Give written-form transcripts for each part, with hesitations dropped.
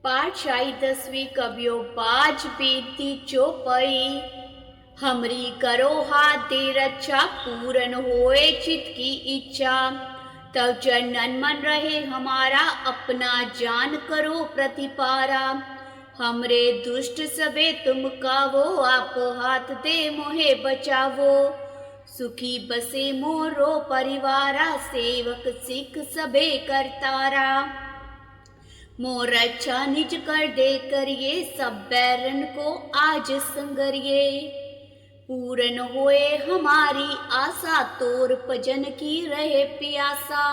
पाठशाही 10वीं कवियो बाज बीती चौपई। हमरी करो हाथ दे रक्षा, पूरन होए चित की इच्छा। तब जनन मन रहे हमारा, अपना जान करो प्रतिपारा। हमरे दुष्ट सबे तुम कावो, आप हाथ दे मोहे बचावो। सुखी बसे मोरो परिवारा, सेवक सिख सबे करतारा। मोर अच्छा निज कर दे करिए, सब बैरन को आज संगरिए। पूरन होए हमारी आशा, तोर भजन की रहे प्यासा।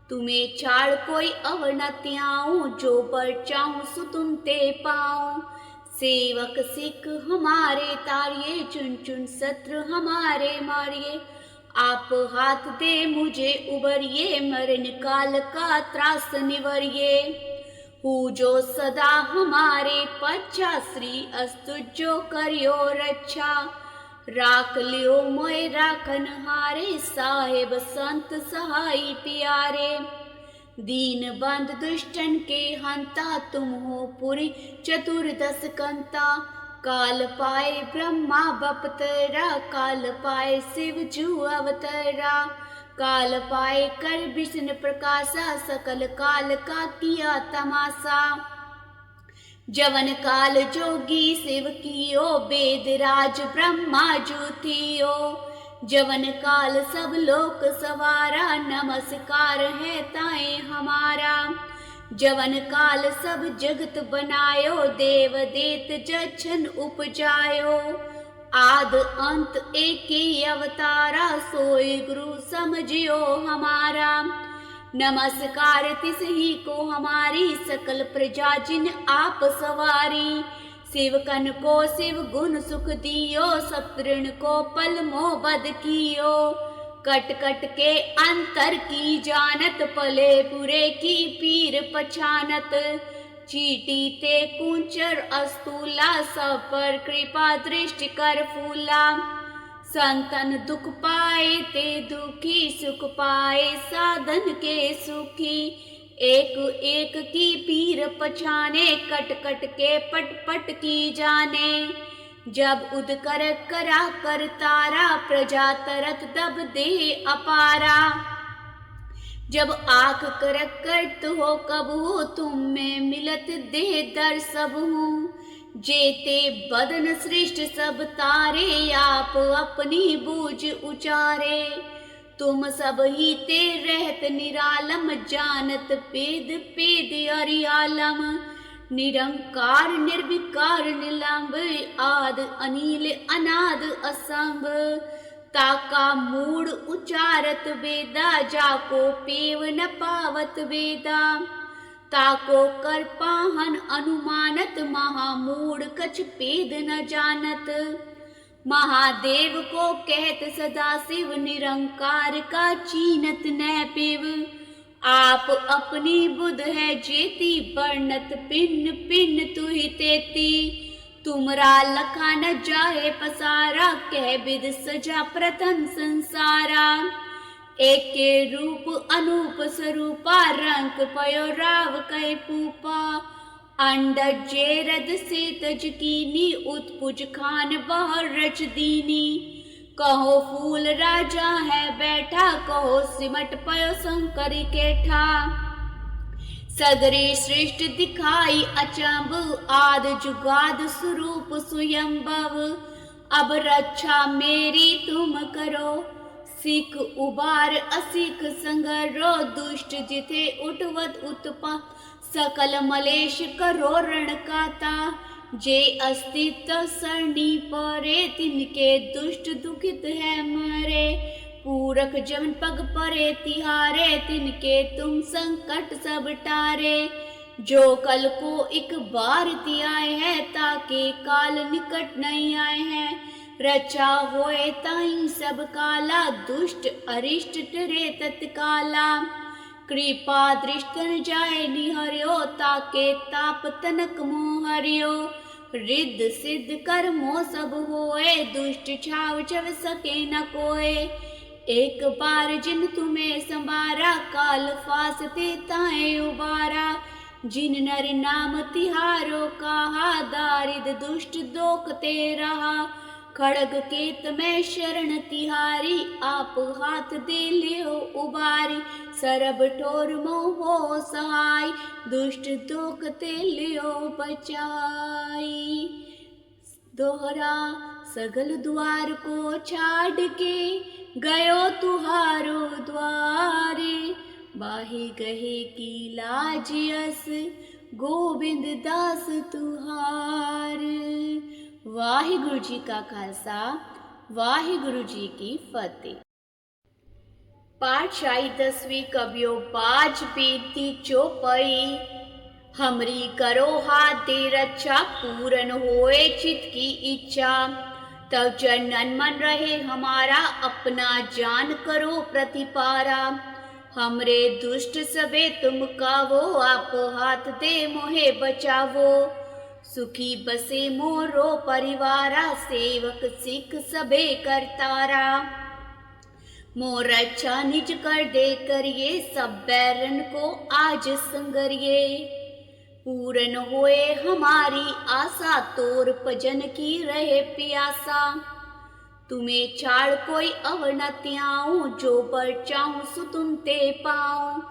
तुम्हें छाड़ कोई अवर न त्याऊं, जो बर चाहूं सो तुम ते पाऊं। सेवक सिख हमारे तारिये, चुन चुन शत्रु हमारे मारिए। आप हाथ दे मुझे उबरिए, मरण काल का त्रास निवरिए। हूँ जो सदा हमारे पच्छा, श्री अस्तु जो करियो रक्षा। राख लियो मोय राखन हारे, साहेब संत सहाई प्यारे। दीन बंद दुष्टन के हंता, तुम हो पुरी चतुर्दश कंता। काल पाए ब्रह्मा बपतरा, काल पाए शिव जू अवतरा। काल पाए कर विष्णु प्रकाशा, सकल काल का किया तमाशा। जवन काल जोगी शिव कियो, वेद राज ब्रह्मा जू थियो। जवन काल सब लोक सवारा, नमस्कार है ताए हमारा। जवन काल सब जगत बनायो, देव देत जछन उपजायो। आद अंत एक ही अवतारा, सोई गुरु समझियो हमारा। नमस्कार तिस ही को हमारी, सकल प्रजा जिन आप सवारी। शिवकन को शिव गुण सुख दियो, सतृण को पल मोह बद कियो। कट कट के अंतर की जानत, पले बुरे की पीर पछानत। चीटी ते कुंचर अस्तूला, सब पर कृपा दृष्टि कर फूला। संतन दुख पाए ते दुखी, सुख पाए साधन के सुखी। एक एक की पीर पछाने, कट कट के पट पट की जाने। जब उद कर करा कर तारा, प्रजा तरत दब दे अपारा। जब आख करक करत हो कब हो, तुम में मिलत दे दर सब हूँ। जेते बदन सृष्ट सब तारे, आप अपनी बूझ उचारे। तुम सब ही ते रहत निरालम, जानत पेद पेद अरियालम। निरंकार निर्विकार निलंब, आद अनिल अनाद असंभ। ताका मूड उचारत वेदा, जाको पेव न पावत वेदा। ताको कर पाहन अनुमानत, महामूड कछ पेद न जानत। महादेव को कहत सदा शिव, निरंकार का चीनत न पेव। आप अपनी बुध है जेती, वर्णत पिन पिन तुहि तेती। तुमरा लखा न जाए पसारा, कह विद सजा प्रथम संसारा। एक के रूप अनूप स्वरूपा, रंग पयो राव कै पूपा। अंडज जेरद से तज कीनी, उत्पुज खान बहर रच दीनी। कहो फूल राजा है बैठा, कहो सिमट पयो शंकर केठा। सगरे सृष्टि दिखाई अचंभ, आद जुगाद स्वरूप स्वयंभव। अब रक्षा मेरी तुम करो, सिख उबार असिख संगरो। दुष्ट जिथे उठवत उत्पा, सकल मलेश करो रण काता। जे अस्तित्व सरणी परे, तिनके दुष्ट दुखित है मरे। पूरक जमन पग परे तिहारे, तिनके तुम संकट सब टारे। जो कल को एक बार तियाए है, ताके काल निकट नहीं आए हैं। रचा होए ताई सब काला, दुष्ट अरिष्ट टरे तत्काला। कृपा दृष्टन जाए निहर्यो, ताके ताप तनक मोहर्यो। रिद्ध सिद्ध कर्मो सब होए, दुष्ट छाव छव सके न कोय। एक बार जिन तुम्हें संवारा, काल फास ते ताए उबारा। जिन नर नाम तिहारो कहा, दारिद दुष्ट दोखते रहा। खड़ग केत में शरण तिहारी, आप हाथ दे लियो उबारी। सरब ठोर मोह सहाय, दुष्ट दोखते लियो बचाई। दोहरा सगल द्वार को छाड़ के, गयो तुहारो द्वारे। बाही गहे की लाज यस, गोबिंद दास तुहार। वाहिगुरु जी का खालसा, वाहिगुरु जी की फतेह। पातशाही 10वीं कबियो बाज बेनती चौपाई। हमरी करो हाथ दे रक्षा, पूरन होए चित की इच्छा। तब जनन मन रहे हमारा, अपना जान करो प्रतिपारा। हमरे दुष्ट सबे तुम कावो, आप हाथ दे मोहे बचावो। सुखी बसे मोरो परिवारा, सेवक सिख सबे करतारा। मोर अच्छा निज कर दे करिए, सब बैरन को आज संगरिए। पूरन होए हमारी आशा, तोर भजन की रहे प्यासा। तुम्हें छाड़ कोई अवर न त्याऊं, जो बर चाहूं सो तुम ते पाऊं।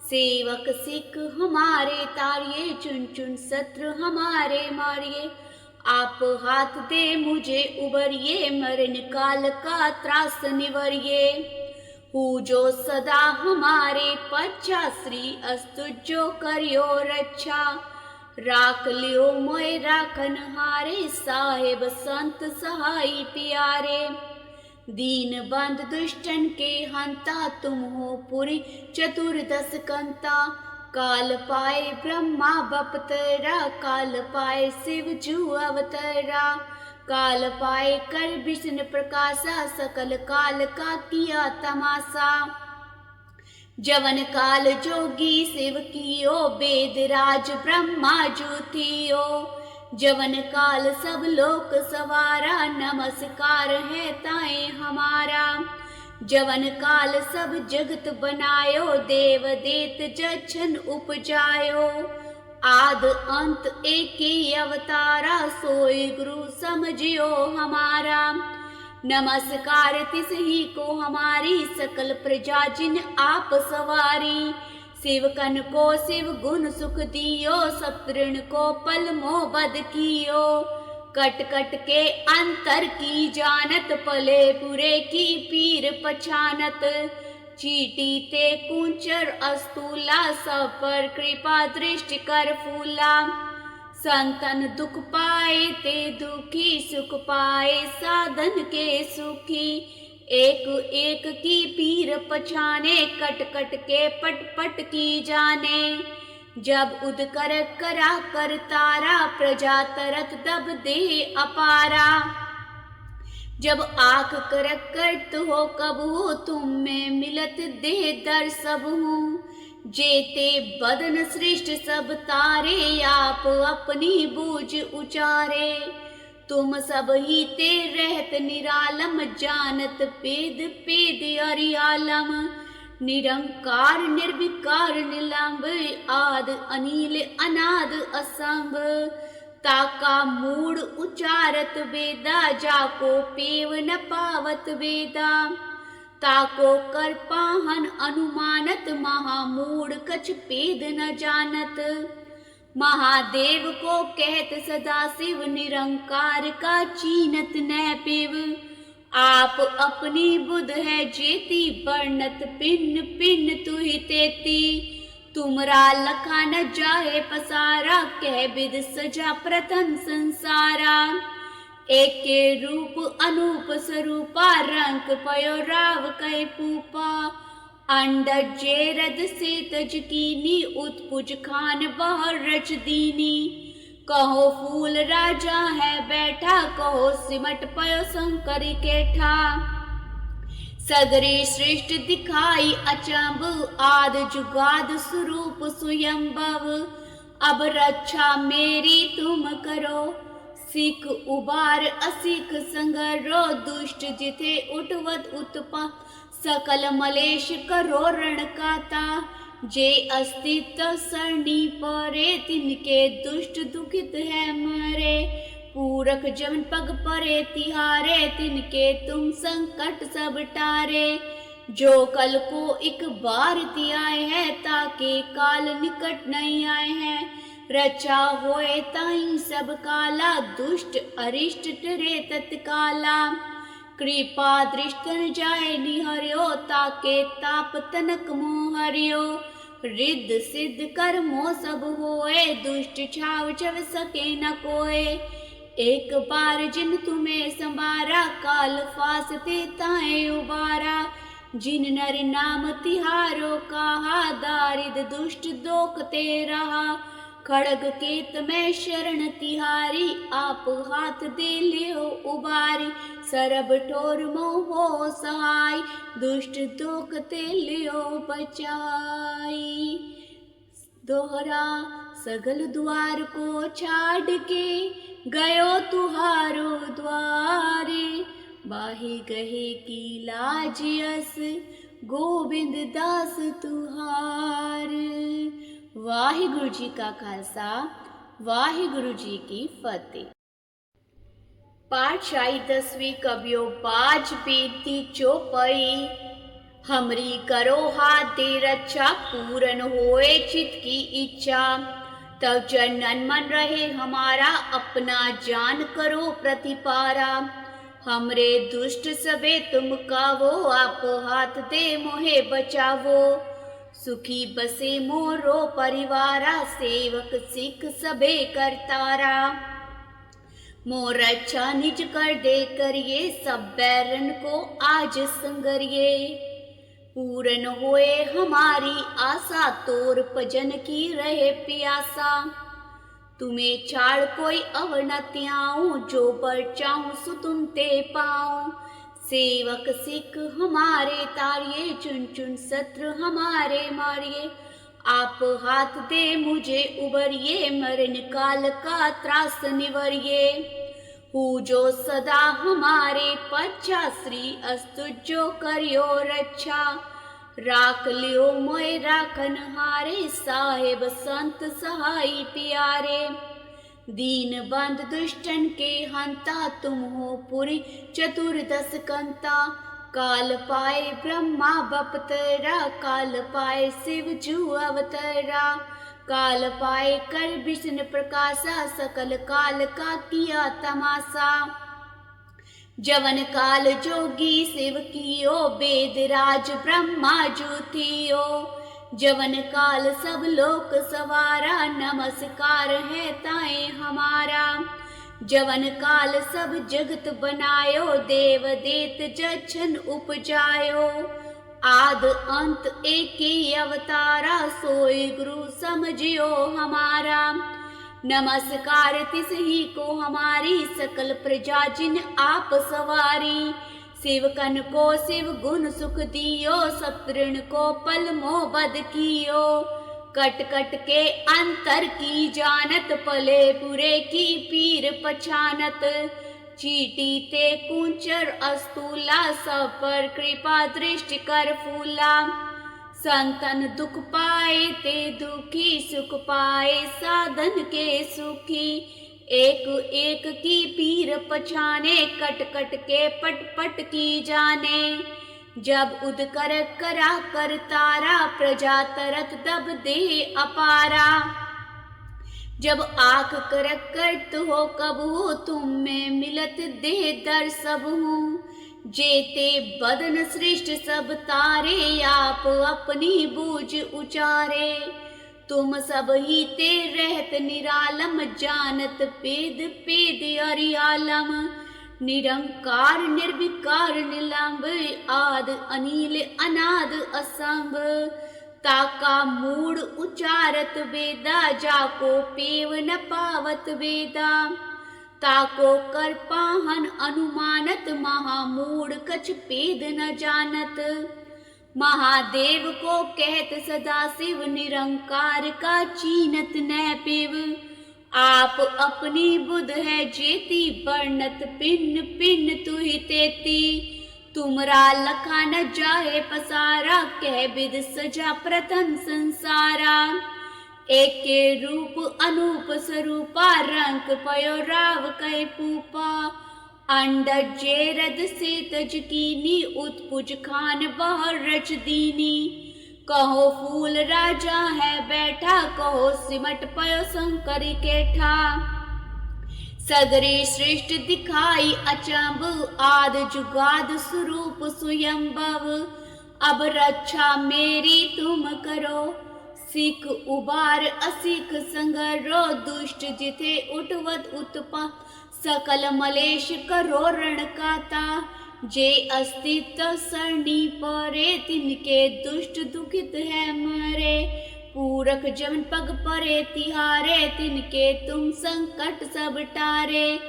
सेवक सिख हमारे तारिये, चुन चुन शत्रु हमारे मारिये। आप हाथ दे मुझे उबरिए, मरण काल का त्रास निवरिए। हूँ जो सदा हमारे पच्छा, श्री अस्तु जो करियो रक्षा। राख लियो मोय राखन हारे, साहेब संत सहाई प्यारे। दीन बंद दुष्टन के हंता, तुम हो पुरी चतुर्दश कंता। काल पाए ब्रह्मा बपतरा, काल पाए शिव जू अवतरा। काल पाए कर विष्णु प्रकाशा, सकल काल का किया तमाशा। जवन काल जोगी शिव कियो, वेद राज ब्रह्मा जू थियो। जवन काल सब लोक सवारा, नमस्कार है ताए हमारा। जवन काल सब जगत बनायो, देव देत जछन उपजायो। आद अंत एक ही अवतारा, सोई गुरु समझियो हमारा। नमस्कार तिस ही को हमारी, सकल प्रजा जिन आप सवारी। शिवकन को शिव गुण सुख दियो, सप्तऋण को पल मोह बद कियो। कट कट के अंतर की जानत, पले बुरे की पीर पछानत। चीटी ते कुंचर अस्तूला, सब पर कृपा दृष्टि कर फूला। संतन दुख पाए ते दुखी, सुख पाए साधन के सुखी। एक एक की पीर पछाने, कट कट के पट पट की जाने। जब उद कर करा कर तारा, प्रजा तरत दब दे अपारा। जब आख करक करत हो कब हो, तुम में मिलत दे दर सब हूँ। जेते बदन सृष्ट सब तारे, आप अपनी बूझ उचारे। तुम सब ही ते रहत निरालम, जानत पेद पेद अरियालम। निरंकार निर्विकार निलंब, आद अनिल अनाद असंभ। ताका मूड उचारत वेदा, जाको पेव न पावत वेदा। ताको कर पाहन अनुमानत, महामूढ़ कछ पेद न जानत। महादेव को कहत सदा शिव, निरंकार का चीनत न पेव। आप अपनी बुध है जेती, वर्णत पिन पिन तुहि तेती। तुमरा लखा न जाए पसारा, कह विद सजा प्रथम संसारा। एक के रूप अनूप स्वरूपा, रंक पयो राव कै पूपा। अंडज जेरद से तज कीनी, उत्पुज खान बहर रच दीनी। कहो फूल राजा है बैठा, कहो सिमट पयो शंकर केठा। सगरे सृष्टि दिखाई अचंभ, आद जुगाद स्वरूप स्वयंभव। अब रक्षा मेरी तुम करो, सिख उबार असिख संगरो। दुष्ट जिथे उठवत उत्पा, सकल मलेश करो रण काता। जे अस्तित्व सरणी परे तिनके दुष्ट दुखित है मरे। पूरख जमन पग परे तिहारे तिनके तुम संकट सब टारे। जो कल को एक बार तियाए है ताके काल निकट नहीं आए हैं। रचा होए ताई सब काला दुष्ट अरिष्ट टरे तत्काला। कृपा दृष्टन जाए निहर्यो ताके ताप तनक मोहर्यो। रिद्ध सिद्ध कर्मो सब होए दुष्ट छाव छव सके न कोय। एक बार जिन तुम्हें संवारा काल फासते ताए उबारा। जिन नर नाम तिहारो कहा दारिद दुष्ट दोखते रहा। खड़ग केत में शरण तिहारी आप हाथ दे लियो उबारी। सरब ठोर मोह सहाय दुष्ट दोखते लियो बचाई। दोहरा सगल द्वार को छाड़ के गयो तुहारो द्वारे। बाही गहे की लाज यस गोबिंद दास तुहार। वाहिगुरु जी का खालसा वाहिगुरु जी की फतेह। पाठशाही 10वीं कबियो बाज बेनती चौपाई। हमरी करो हाथ दे रक्षा पूरन होए चित की इच्छा। तब जनन मन रहे हमारा अपना जान करो प्रतिपारा। हमरे दुष्ट सबे तुम कावो आप हाथ दे मोहे बचावो। सुखी बसे मोरो परिवारा सेवक सिख सबे करतारा। मोर अच्छा निज कर दे करिए सब बैरन को आज संगरिए। पूरन होए हमारी आशा तोर भजन की रहे प्यासा। तुम्हें छाड़ कोई अवर न त्याऊं जो पर चाहूं सो तुम ते पाऊं। सेवक सिख हमारे तारिये चुन चुन शत्रु हमारे मारिए। आप हाथ दे मुझे उबरिए मरण काल का त्रास निवरिए। हूँ जो सदा हमारे पच्छा श्री अस्तु जो करियो रक्षा। राख लियो मोय राखन हारे साहेब संत सहाय प्यारे। दीन बंद दुष्टन के हंता तुम हो पुरी चतुर्दश कंता। काल पाए ब्रह्मा बपतरा काल पाए शिव जू अवतरा। काल पाए कर विष्णु प्रकाशा सकल काल का किया तमाशा। जवन काल जोगी शिव कियो वेद राज ब्रह्मा जू थियो। जवन काल सब लोक सवारा नमस्कार है ताए हमारा। जवन काल सब जगत बनायो देव देत जछन उपजायो। आद अंत एक ही अवतारा सोई गुरु समझियो हमारा। नमस्कार तिस ही को हमारी सकल प्रजा जिन आप सवारी। शिवकन को शिव गुण सुख दियो सत्ऋण को पल मोह बद कियो। कट कट के अंतर की जानत पले बुरे की पीर पछानत। चीटी ते कुंचर अस्तूला सब पर कृपा दृष्टि कर फूला। संतन दुख पाए ते दुखी सुख पाए साधन के सुखी। एक एक की पीर पछाने कट कट के पट पट की जाने। जब उद कर करा कर तारा प्रजा तरत दब दे अपारा। जब आख करक करत हो कब हो तुम में मिलत दे दर सब हूँ। जेते बदन सृष्ट सब तारे आप अपनी बूझ उचारे। तुम सब ही ते रहत निरालम जानत पेद पेद अरियालम। निरंकार निर्विकार निलंब आद अनिल अनाद असंभ। ताका मूड उचारत वेदा जाको पेव न पावत वेदा। ताको कर पाहन अनुमानत महामूढ़ कछ पेद न जानत। महादेव को कहत सदा शिव निरंकार का चीनत न पेव। आप अपनी बुध है जेती वर्णत पिन्न पिन्न तुहि तेती। तुमरा लखा न जाए पसारा, कह विद सजा प्रथम संसारा। एक के रूप अनूप स्वरूपा, रंक पयो राव कै पूपा। अंडज जेरद से तज कीनी, उत्पुज खान बहर रच दीनी। कहो फूल राजा है बैठा, कहो सिमट पयो शंकर केठा। सगरे श्रेष्ठ दिखाई अचंभ, आद जुगाद स्वरूप स्वयंभव। अब रक्षा मेरी तुम करो, सिख उबार असिख संगरो। दुष्ट जिथे उठवत उत्पा, सकल मलेश करो रण काता। जे अस्तित्व सरणी परे, तिनके दुष्ट दुखित है मरे। पूरख जमन पग परे तिहारे, तिनके तुम संकट सब टारे।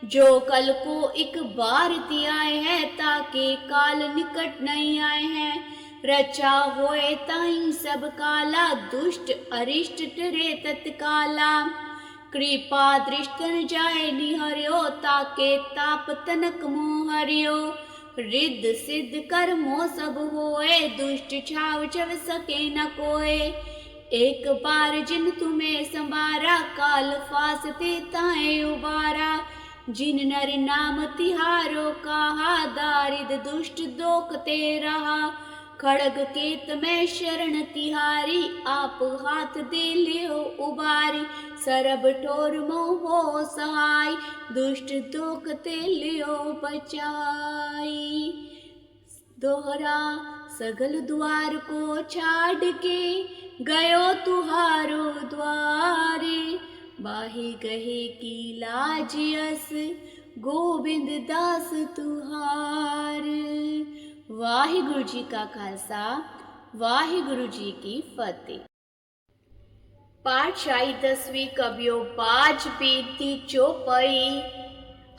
जो कल को एक बार तियाए है, ताके काल निकट नहीं आए हैं। रचा होए ताई सब काला, दुष्ट अरिष्ट टरे तत्काला। कृपा दृष्टन जाए निहर्यो, ताके ताप तनक मोहर्यो। रिद्ध सिद्ध कर्मो सब होए, दुष्ट छाव छव सके न कोय। एक बार जिन तुम्हें संवारा, काल फासते ताए उबारा। जिन नर नाम तिहारो कहा, दारिद दुष्ट दोखते रहा। खड़ग केत में शरण तिहारी, आप हाथ दे लियो उबारी। सरब ठोर मोह सहाय, दुष्ट दोखते लियो बचाई। दोहरा सगल द्वार को छाड़ के, गयो तुहारो द्वारे। बाही गहे की लाज यस, गोबिंद दास तुहार। वाहिगुरु जी का खालसा, वाहिगुरु जी की फतेह। पातशाही 10वीं कबियो बाज बेनती चौपाई।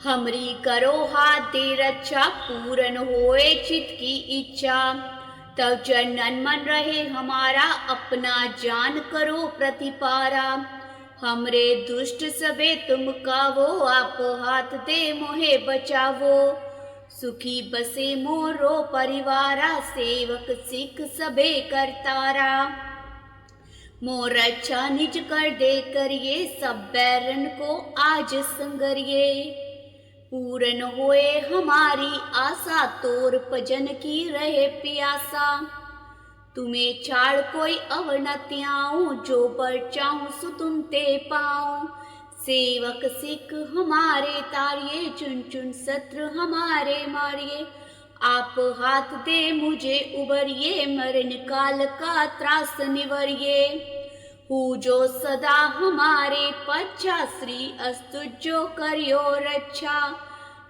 हमरी करो हाथ दे रक्षा, पूरन होए चित की इच्छा। तब चरणन मन रहे हमारा, अपना जान करो प्रतिपारा। हमरे दुष्ट सबे तुम कावो, आप हाथ दे मोहे बचावो। सुखी बसे मोरो परिवारा, सेवक सिख सबे करतारा। मोर रक्षा निज कर दे करिए, सब बैरन को आज संगरिए। पूरन होए हमारी आशा, तोर भजन की रहे प्यासा। तुम्हें छाड़ कोई अवर न त्याऊं, जो पर चाहूं सो तुम ते पाऊं। सेवक सिख हमारे तारिये, चुन चुन शत्रु हमारे मारिये। आप हाथ दे मुझे उबरिए, मरण काल का त्रास निवरिए। हूँ जो सदा हमारे पच्छा, श्री अस्तु जो करियो रक्षा।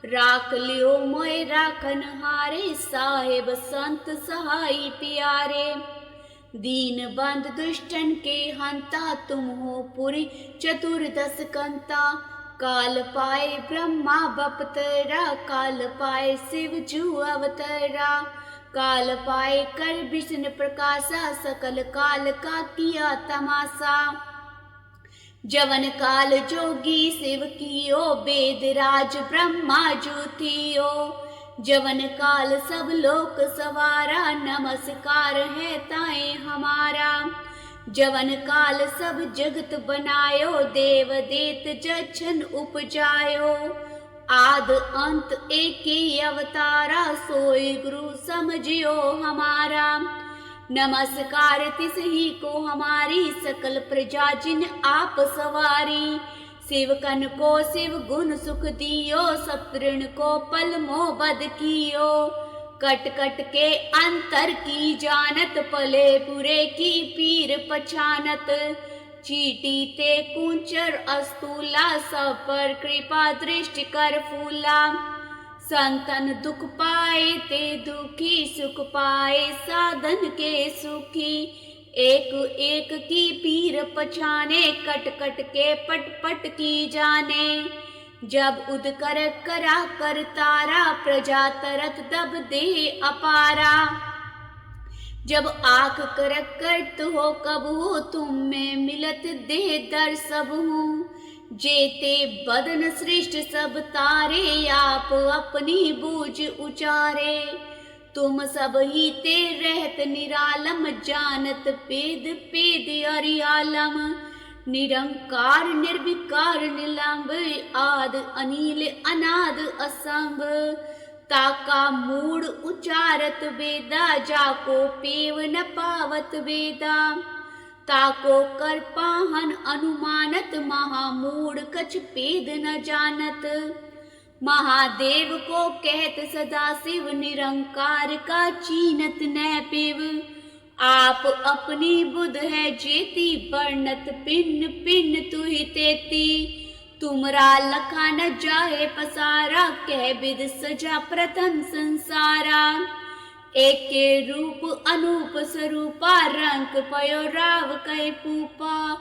राख लियो मोय राखन हारे, साहेब संत सहाई प्यारे। दीन बंद दुष्टन के हंता, तुम हो पुरी चतुर्दश कंता। काल पाए ब्रह्मा बपतरा, काल पाए शिव जू अवतरा। काल पाए कर विष्णु प्रकाशा, सकल काल का किया तमाशा। जवन काल जोगी शिव कियो, वेद राज ब्रह्मा जू थियो। जवन काल सब लोक सवारा, नमस्कार है ताए हमारा। जवन काल सब जगत बनायो, देव देत जछन उपजायो। आद अंत एक ही अवतारा, सोई गुरु समझियो हमारा। नमस्कार तिस ही को हमारी, सकल प्रजा जिन आप सवारी। शिवकन को शिव गुण सुख दियो, सप्तऋण को पल मोह बद कियो। कट कट के अंतर की जानत, पले बुरे की पीर पछानत। चीटी ते कुंचर अस्तूला, सब पर कृपा दृष्टि कर फूला। संतन दुख पाए ते दुखी, सुख पाए साधन के सुखी। एक एक की पीर पछाने, कट कट के पट पट की जाने। जब उद कर करा कर तारा, प्रजा तरत दब दे अपारा। जब आख कर करत हो कब हो, तुम में मिलत दे दर सब हूँ। जेते बदन सृष्ट सब तारे, आप अपनी बूझ उचारे। तुम सब ही ते रहत निरालम, जानत पेद पेद अरियालम। निरंकार निर्विकार निलंब, आद अनिल अनाद असंभ। ताका मूड उचारत वेदा, जाको पेव न पावत वेदा। ताको कर पाहन अनुमानत, महामूढ़ कछ पेद न जानत। महादेव को कहत सदा शिव, निरंकार का चीनत न पेव। आप अपनी बुध है जेती, वर्णत पिन पिन तुहि तेती। तुमरा लखा न जाए पसारा, कह विद सजा प्रथम संसारा। एक के रूप अनूप स्वरूपा, रंक पयो राव कै पूपा।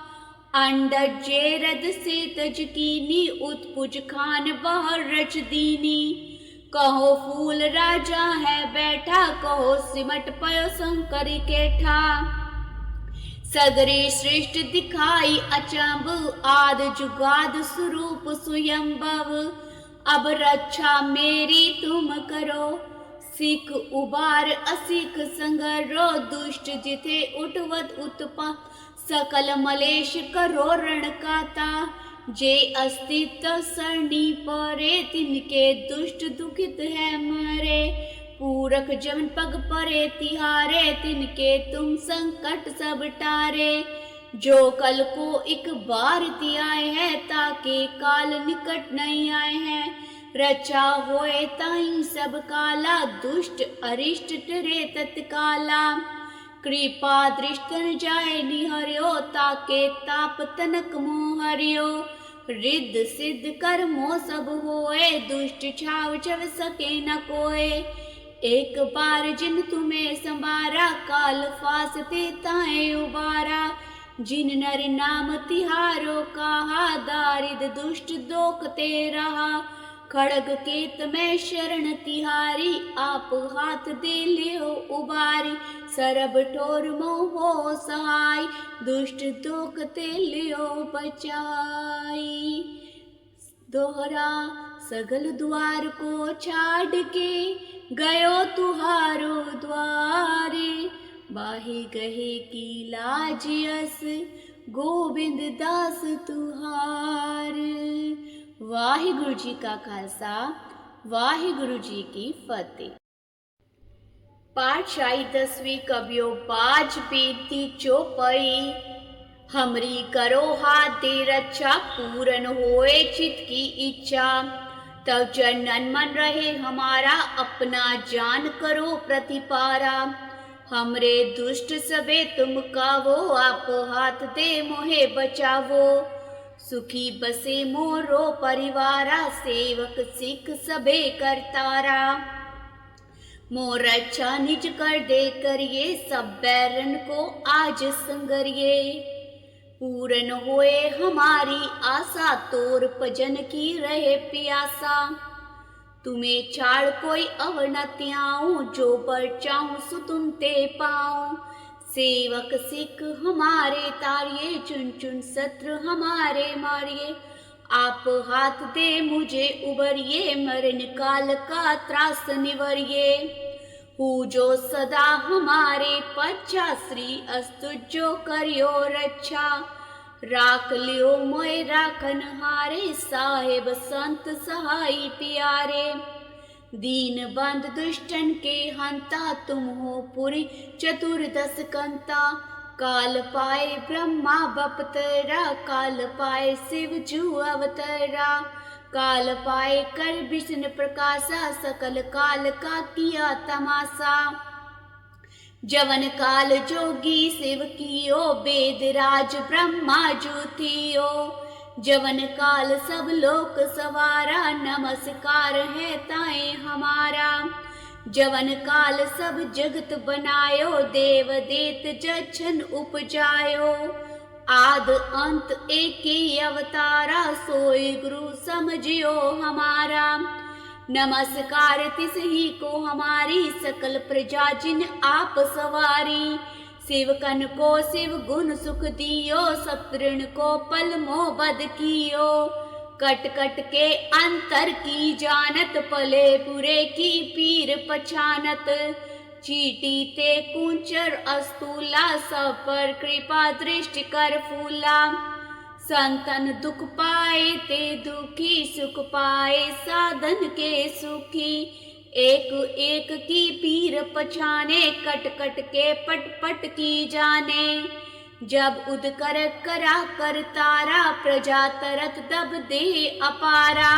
अंडज जेरद से तज कीनी, उत्पुज खान बहर रच दीनी। कहो फूल राजा है बैठा, कहो सिमट पयो शंकर केठा। सगरे सृष्टि दिखाई अचंभ, आद जुगाद स्वरूप स्वयंभव। अब रक्षा मेरी तुम करो, सिख उबार असिख संगरो। दुष्ट जिथे उठवत उत्पा, सकल मलेश करो रण काता। जे अस्तित्व सरणी परे, तिनके दुष्ट दुखित है मरे। पूरख जमन पग परे तिहारे, तिनके तुम संकट सब टारे। जो कल को एक बार तियाए है, ताके काल निकट नहीं आए हैं। रचा होए ताई सब काला, दुष्ट अरिष्ट टरे तत्काला। कृपा दृष्टन जाए निहर्यो, ताके ताप तनक मोहर्यो। रिद्ध सिद्ध कर्मो सब होए, दुष्ट छाव छव सके न कोय। एक बार जिन तुम्हें संवारा, काल फासते ताए उबारा। जिन नर नाम तिहारो कहा, दारिद दुष्ट दोखते रहा। खड़ग केत में शरण तिहारी, आप हाथ दे लियो उबारी। सरब ठोर मोह सहाय, दुष्ट दोखते लियो बचाई। दोहरा सगल द्वार को छाड़ के, गयो तुहारो द्वारे। बाही गहे की लाज यस, गोविंद दास तुहार। वाहिगुरु जी का खालसा, वाहिगुरु जी की फतेह। पातशाही 10वीं कबियो बाज बेनती चौपाई। हमरी करो हाथ दे रक्षा, पूरन होए चित की इच्छा। तब चरणन मन रहे हमारा, अपना जान करो प्रतिपारा। हमरे दुष्ट सबे तुम कावो, आप हाथ दे मोहे बचावो। सुखी बसे मोरो परिवारा, सेवक सिख सबे करतारा। मोर रक्षा निज कर दे करिए, सब बैरन को आज संगरिए। पूरन होए हमारी आशा, तोर भजन की रहे प्यासा। तुम्हें छाड़ कोई अवर न त्याऊं, जो पर चाहूं सो तुम ते पाऊं। सेवक सिख हमारे तारिये, चुन चुन शत्रु हमारे मारिये। आप हाथ दे मुझे उबरिए, मरण काल का त्रास निवरिए। हूँ जो सदा हमारे पच्छा, श्री अस्तु जो करियो रक्षा। राख लियो मोय राखन हारे, साहेब संत सहाय प्यारे। दीन बंद दुष्टन के हंता, तुम हो पुरी चतुर्दश कंता। काल पाए ब्रह्मा बपतरा, काल पाए शिव जू अवतरा। काल पाए कर विष्णु प्रकाशा, सकल काल का किया तमाशा। जवन काल जोगी शिव कियो, वेद राज ब्रह्मा जू थियो। जवन काल सब लोक सवारा, नमस्कार है ताए हमारा। जवन काल सब जगत बनायो, देव देत जछन उपजायो। आद अंत एक ही अवतारा, सोई गुरु समझियो हमारा। नमस्कार तिस ही को हमारी, सकल प्रजा जिन आप सवारी। शिवकन को शिव गुण सुख दियो, सतृण को पल मोह बद कियो। कट कट के अंतर की जानत, पले बुरे की पीर पछानत। चीटी ते कुंचर अस्तूला, सब पर कृपा दृष्टि कर फूला। संतन दुख पाए ते दुखी, सुख पाए साधन के सुखी। एक एक की पीर पछाने, कट कट के पट पट की जाने। जब उद कर करा कर तारा, प्रजा तरत दब दे अपारा।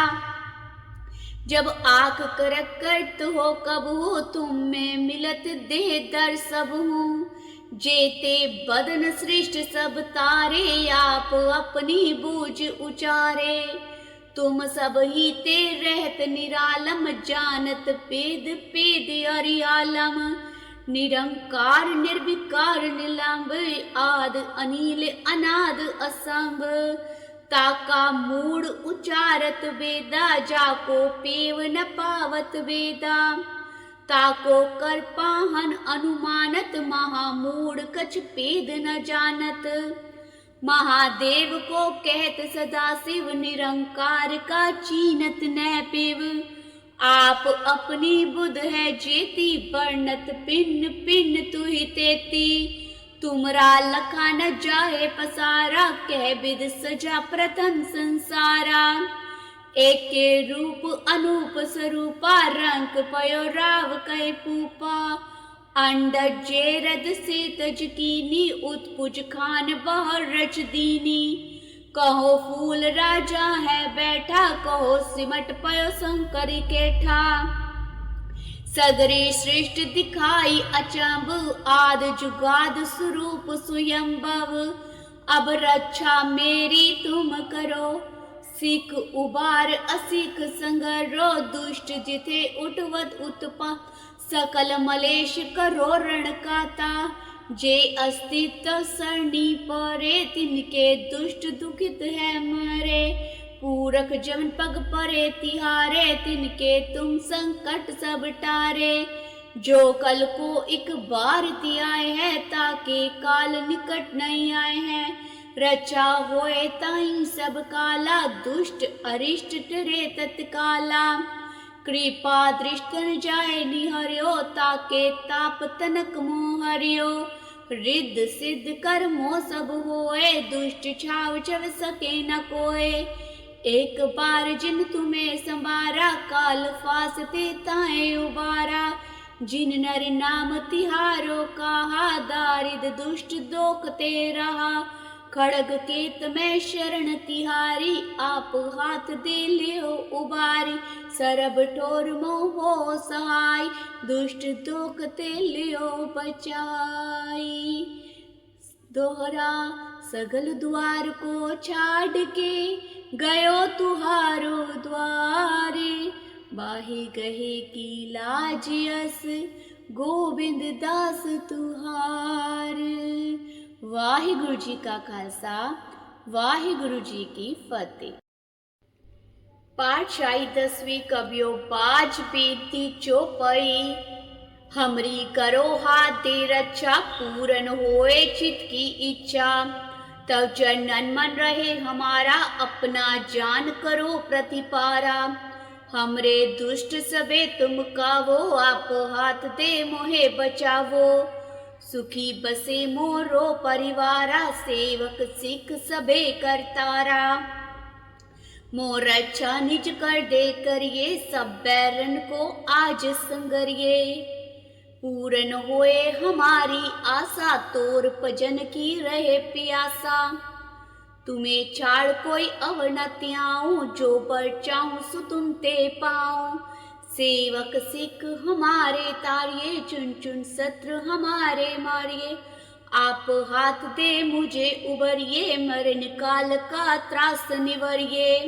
जब आख करक करत हो कब हो, तुम में मिलत दे दर सब हूँ। जेते बदन सृष्ट सब तारे, आप अपनी बूझ उचारे। तुम सब ही ते रहत निरालम, जानत पेद पेद अरियालम। निरंकार निर्विकार निलंब, आद अनिल अनाद असंभ। ताका मूड उचारत वेदा, जाको पेव न पावत वेदा। ताको कर पाहन अनुमानत, महामूढ़ कछ पेद न जानत। महादेव को कहत सदा शिव, निरंकार का चीनत न पेव। आप अपनी बुध है जेती, वर्णत पिन पिन तुहि तेती। तुमरा लखा न जाए पसारा, कह विद सजा प्रथम संसारा। एक के रूप अनूप स्वरूपा, रंक पयो राव कै पूपा। अंडज जेरद से तज कीनी, उत्पुज खान बहर रच दीनी। कहो फूल राजा है बैठा, कहो सिमट पयो शंकर केठा। सगरे सृष्टि दिखाई अचंभ, आद जुगाद स्वरूप स्वयंभव। अब रक्षा मेरी तुम करो, सिख उबार असिख संगरो। दुष्ट जिथे उठवत उत्पा, सकल मलेश करो रण काता। जे अस्तित्व सरणी परे, तिनके दुष्ट दुखित है मरे। पूरख जमन पग परे तिहारे, तिनके तुम संकट सब टारे। जो कल को एक बार तियाए है, ताके काल निकट नहीं आए हैं। रचा होए ताई सब काला, दुष्ट अरिष्ट टरे तत्काला। कृपा दृष्टन जाए निहर्यो, ताके ताप तनक मोह हरियो। रिद्ध सिद्ध कर्मो सब होए, दुष्ट छाव छव सके न कोय। एक बार जिन तुम्हें संवारा, काल फासते ताए उबारा। जिन नर नाम तिहारो कहा, दारिद दुष्ट दोखते रहा। खड़ग केत में शरण तिहारी, आप हाथ दे लियो उबारी। सरब ठोर मोह सहाय, दुष्ट दोखते लियो बचाई। दोहरा सगल द्वार को छाड़ के, गयो तुहारो द्वारे। बाही गहे की लाज यस, गोविंद दास तुहार। वाहिगुरु जी का खालसा, वाहिगुरु जी की फतेह। पाठशाही 10वीं कबियो बाज बेनती चौपाई। हमरी करो हाथ दे रक्षा, पूरन होए चित की इच्छा। तब जनन मन रहे हमारा, अपना जान करो प्रतिपारा। हमरे दुष्ट सबे तुम कावो, आप हाथ दे मोहे बचावो। सुखी बसे मोरो परिवारा, सेवक सिख सबे करतारा। मोर अच्छा निज कर दे करिए, सब बैरन को आज संगरिए। पूरन होए हमारी आशा, तोर भजन की रहे प्यासा। तुम्हें छाड़ कोई अवर न त्याऊं, जो पर चाहूं सो तुम ते पाऊं। सेवक सिख हमारे तारिये, चुन चुन शत्रु हमारे मारिये। आप हाथ दे मुझे उबरिए, मरण काल का त्रास निवरिए।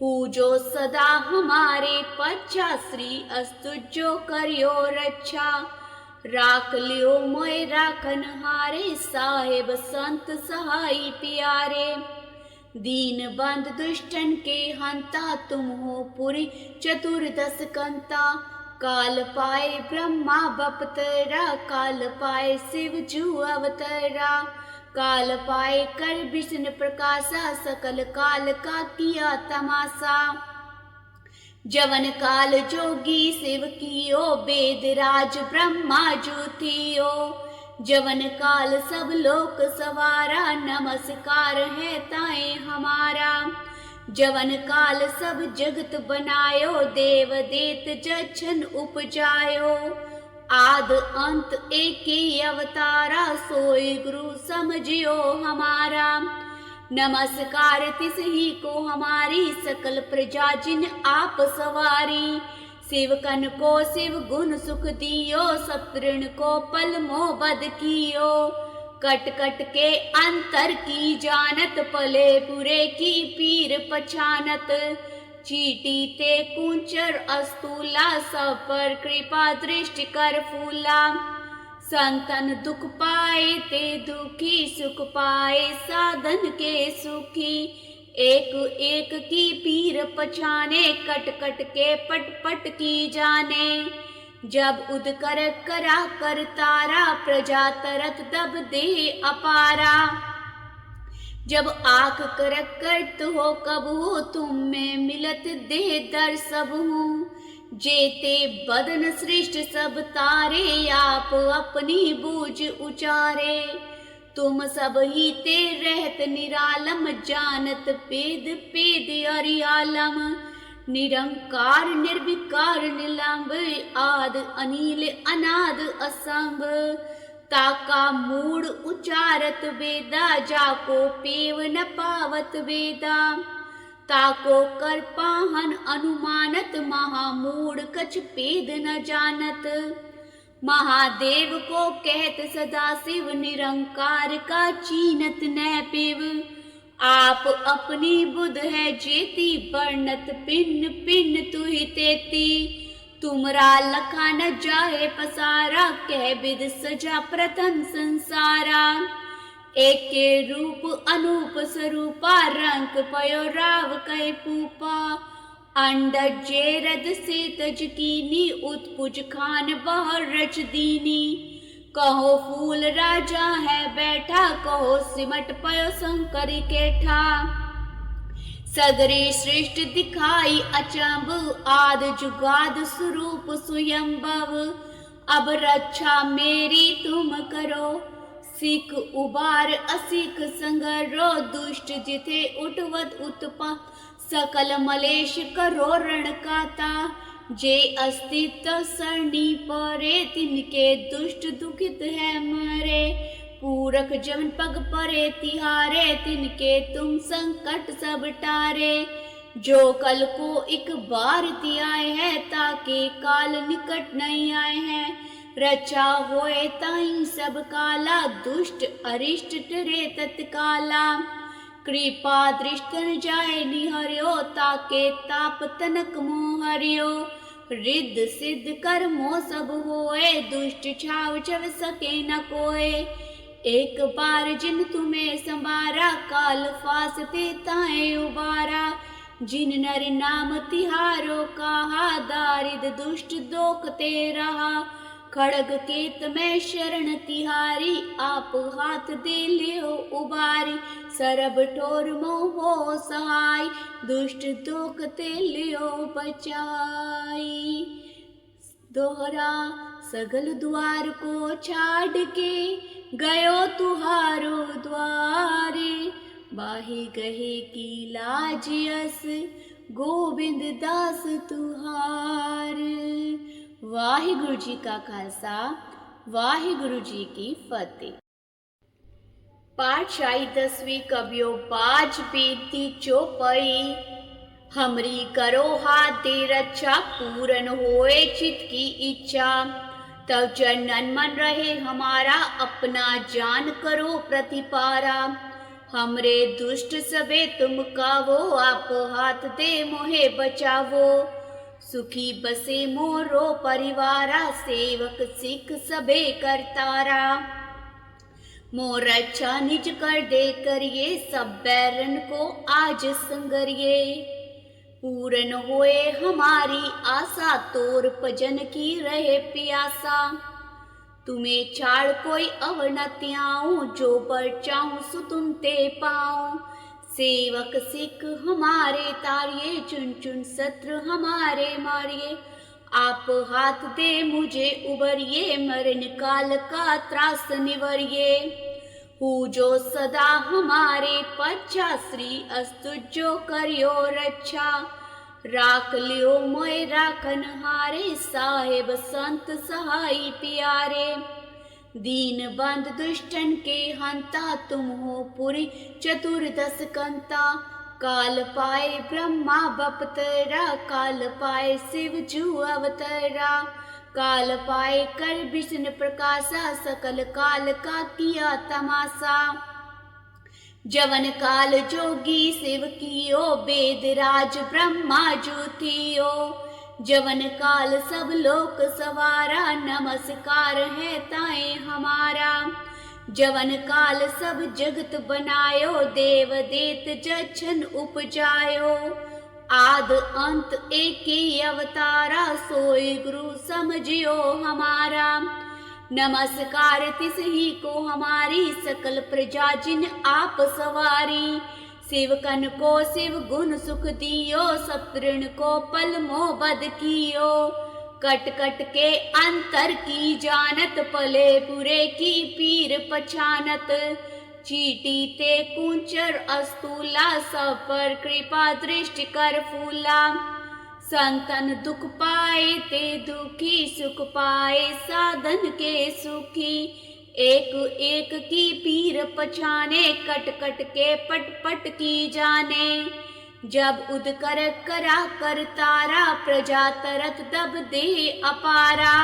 हूँ जो सदा हमारे पच्छा, श्री अस्तु जो करियो रक्षा। राख लियो मोय राखन हारे, साहेब संत सहाय प्यारे। दीन बंद दुष्टन के हंता, तुम हो पुरी चतुर्दश कंता। काल पाए ब्रह्मा बपतरा, काल पाए शिव जू अवतरा, काल पाए कर विष्णु प्रकाशा, सकल काल का किया तमाशा। जवन काल जोगी शिव कियो, वेद राज ब्रह्मा जू थियो, जवन काल सब लोक सवारा, नमस्कार है ताए हमारा। जवन काल सब जगत बनायो, देव देत जछन उपजायो, आद अंत एक ही अवतारा, सोई गुरु समझियो हमारा। नमस्कार तिस ही को हमारी, सकल प्रजा जिन आप सवारी। शिव कन को शिव गुण सुख दियो, सतृण को पल मोह बद कियो, कट कट के अंतर की जानत, पले बुरे की पीर पछानत। चीटी ते कुंचर अस्तूला, सब पर कृपा दृष्टि कर फूला। संतन दुख पाए ते दुखी, सुख पाए साधन के सुखी। एक एक की पीर पछाने, कट कट के पट पट की जाने। जब उद कर करा कर तारा, प्रजा तरत दब दे अपारा। जब आख कर करत हो कब हो, तुम में मिलत दे दर सब हूँ। जेते बदन सृष्ट सब तारे, आप अपनी बूझ उचारे। तुम सब ही ते रहत निरालम, जानत पेद पेद अरियालम। निरंकार निर्विकार निलंब, आद अनिल अनाद असंभ। ताका मूड उचारत वेदा, जाको पेव न पावत वेदा। ताको कर पाहन अनुमानत, महामूढ़ कछ पेद न जानत। महादेव को कहत सदा शिव, निरंकार का चीनत न पेव। आप अपनी बुध है जेती, वर्णत पिन पिन तुहि तेती। तुमरा लखा न जाए पसारा, कह विद सजा प्रथम संसारा। एक के रूप अनूप स्वरूपा, रंग पयो राव कै पूपा। अंडज जेरद से तज कीनी, उत्पुज खान बहर रच दीनी। कहो फूल राजा है बैठा, कहो सिमट पयो शंकर केठा। सगरे सृष्टि दिखाई अचंभ, आद जुगाद स्वरूप स्वयंभव। अब रक्षा मेरी तुम करो, सिख उबार असिख संगरो। दुष्ट जिथे उठवत उत्पा, सकल मलेश करो रण काता। जे अस्तित्व सरणी परे, तिनके दुष्ट दुखित है मरे। पूरख जमन पग परे तिहारे, तिनके तुम संकट सब टारे। जो कल को एक बार तियाए है, ताके काल निकट नहीं आए हैं। रचा होए ताई सब काला, दुष्ट अरिष्ट टरे तत्काला। कृपा दृष्टन जाए निहर्यो, ताके ताप तनक मोहर्यो। रिद्ध सिद्ध कर्मो सब होए, दुष्ट छाव छव सके न कोय। एक बार जिन तुम्हें संवारा, काल फासते ताए उबारा। जिन नर नाम तिहारो कहा, दारिद दुष्ट दोखते रहा। खड़ग केत में शरण तिहारी, आप हाथ दे लियो उबारी। सरब ठोर मोह सहाय, दुष्ट दोखते लियो बचाई। दोहरा सगल द्वार को छाड़ के, गयो तुहारो द्वारे। बाही गहे की लाज यस, गोविंद दास तुहार। वाहिगुरु जी का खालसा, वाहिगुरु जी की फतेह। पाठशाही 10वीं कबियो बाज बेनती चौपाई। हमरी करो हाथ दे रक्षा, पूरन होए चित की इच्छा। तब जनन मन रहे हमारा, अपना जान करो प्रतिपारा। हमरे दुष्ट सबे तुम कावो, आप हाथ दे मोहे बचावो। सुखी बसे मोरो परिवारा, सेवक सिख सबे करतारा। मोर अच्छा निज कर दे करिए, सब बैरन को आज संगरिए। पूर्ण होए हमारी आशा, तोर भजन की रहे प्यासा। तुम्हें छाड़ कोई अवर न त्याऊं, जो पर चाहूं सो तुम ते पाऊं। सेवक सिख हमारे तारिये, चुन चुन शत्रु हमारे मारिए। आप हाथ दे मुझे उबरिए, मरण काल का त्रास निवरिए। हूँ जो सदा हमारे पच्छा, श्री अस्तु जो करियो रक्षा। राख लियो मोय राखन हारे, साहेब संत सहाई प्यारे। दीन बंद दुष्टन के हंता, तुम हो पुरी चतुर्दश कंता। काल पाए ब्रह्मा बपतरा, काल पाए शिव जू अवतरा। काल पाए कर विष्णु प्रकाशा, सकल काल का किया तमाशा। जवन काल जोगी शिव कियो, वेद राज ब्रह्मा जू थियो। जवन काल सब लोक सवारा, नमस्कार है ताए हमारा। जवन काल सब जगत बनायो, देव देत जछन उपजायो। आद अंत एक ही अवतारा, सोई गुरु समझियो हमारा। नमस्कार तिस ही को हमारी, सकल प्रजा जिन आप सवारी। शिव कन को शिव गुण सुख दियो, सप्तऋण को पल मोह बद कियो। कट कट के अंतर की जानत, पले बुरे की पीर पछानत। चीटी ते कुंचर अस्तूला, सब पर कृपा दृष्टि कर फूला। संतन दुख पाए ते दुखी, सुख पाए साधन के सुखी। एक एक की पीर पछाने, कट कट के पट पट की जाने। जब उद कर करा कर तारा, प्रजा तरत दब दे अपारा।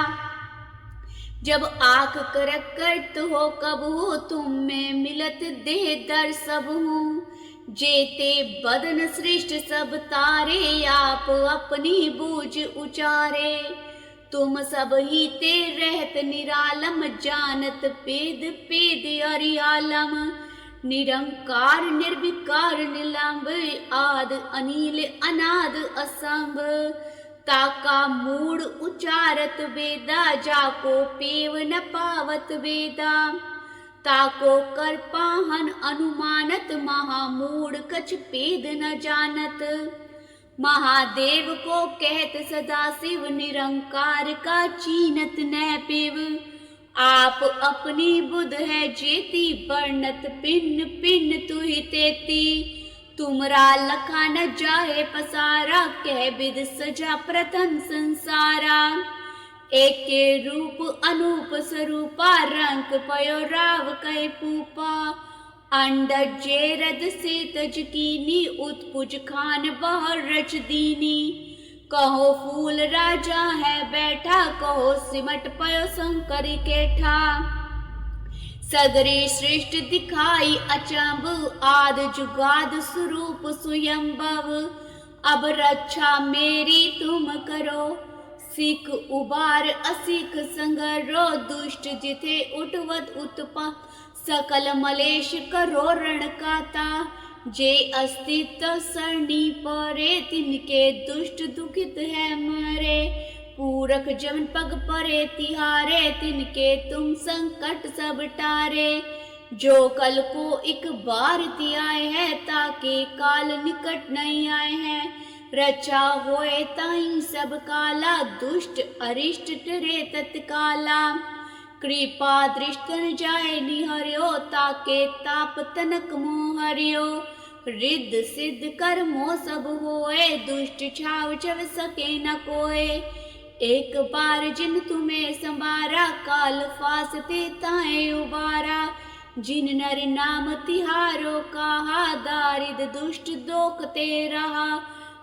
जब आख करक करत हो कब हो, तुम में मिलत दे दर सब हूँ। जेते बदन सृष्ट सब तारे, आप अपनी बूझ उचारे। तुम सब ही ते रहत निरालम, जानत पेद पेद अरियालम। निरंकार निर्विकार निलंब, आद अनिल अनाद असंभ। ताका मूड उचारत वेदा, जाको पेव न पावत वेदा। ताको कर पाहन अनुमानत, महामूढ़ कछ पेद न जानत। महादेव को कहत सदा शिव, निरंकार का चीनत न पेव। आप अपनी बुध है जेती, वर्णत पिन पिन तुहि तेती। तुमरा लखा न जाए पसारा, कह विद सजा प्रथम संसारा। एक के रूप अनूप स्वरूपा, रंग पयो राव कै पूपा। अंडज जेरद से तज कीनी, उत्पुज खान बहर रच दीनी। कहो फूल राजा है बैठा, कहो सिमट पयो शंकर केठा। सगरे सृष्टि दिखाई अचंभ, आद जुगाद स्वरूप स्वयंभव। अब रक्षा मेरी तुम करो, सिख उबार असिख संगरो। दुष्ट जिथे उठवत उत्पा, सकल मलेश करो रण काता। जे अस्तित्व सरणी परे, तिनके दुष्ट दुखित है मरे। पूरख जमन पग परे तिहारे, तिनके तुम संकट सब टारे। जो कल को एक बार तियाए है, ताके काल निकट नहीं आए हैं। रचा होए ताई सब काला, दुष्ट अरिष्ट टरे तत्काला। कृपा दृष्टन जाए निहर्यो, ताके ताप तनक मोह हरियो। रिद्ध सिद्ध कर्मो सब होए, दुष्ट छाव छव सके न कोय। एक बार जिन तुम्हें संवारा, काल फासते ताए उबारा। जिन नर नाम तिहारो कहा, दारिद दुष्ट दोखते रहा।